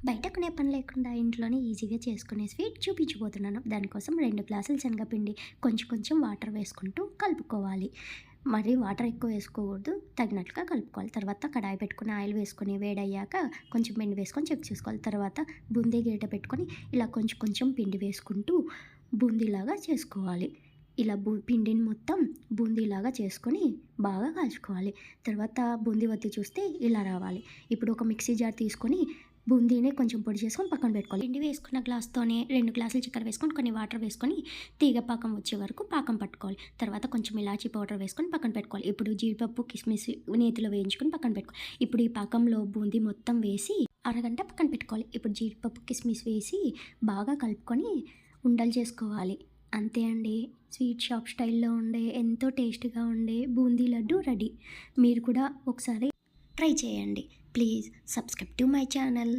బయట కొనే పని లేకుండా ఇంట్లోనే ఈజీగా చేసుకునే స్వీట్ చూపించబోతున్నాను. దానికోసం 2 గ్లాసుల శనగపిండి, కొంచెం కొంచెం వాటర్ వేసుకుంటూ కలుపుకోవాలి. మరి వాటర్ ఎక్కువ వేసుకోకూడదు, తగినట్లుగా కలుపుకోవాలి. తర్వాత కడాయి పెట్టుకొని ఆయిల్ వేసుకొని వేడయ్యాక కొంచెం పిండి వేసుకొని చెక్ చేసుకోవాలి. తర్వాత బూందీ గరిటె పెట్టుకొని ఇలా కొంచెం కొంచెం పిండి వేసుకుంటూ బూందీలాగా చేసుకోవాలి. ఇలా పిండిని మొత్తం బూందీలాగా చేసుకొని బాగా కాల్చుకోవాలి. తర్వాత బూందీ వత్తి చూస్తే ఇలా రావాలి. ఇప్పుడు ఒక మిక్సీ జార్ తీసుకొని బూందీని కొంచెం పొడి చేసుకొని పక్కన పెట్టుకోవాలి. పిండి వేసుకున్న గ్లాస్తోనే 2 గ్లాసులు చక్కెర వేసుకొని కొన్ని వాటర్ వేసుకొని తీగ పాకం వచ్చే వరకు పాకం పట్టుకోవాలి. తర్వాత కొంచెం ఇలాచీ పౌడర్ వేసుకొని పక్కన పెట్టుకోవాలి. ఇప్పుడు జీడిపప్పు, కిస్మిస్ నేతిలో వేయించుకొని పక్కన పెట్టుకోవాలి. ఇప్పుడు ఈ పాకంలో బూందీ మొత్తం వేసి అరగంట పక్కన పెట్టుకోవాలి. ఇప్పుడు జీడిపప్పు, కిస్మిస్ వేసి బాగా కలుపుకొని ఉండలు చేసుకోవాలి. అంతే అండి, స్వీట్ షాప్ స్టైల్లో ఉండే ఎంతో టేస్టీగా ఉండే బూందీ లడ్డు రెడీ. మీరు కూడా ఒకసారి ట్రై చేయండి. Please subscribe to my channel.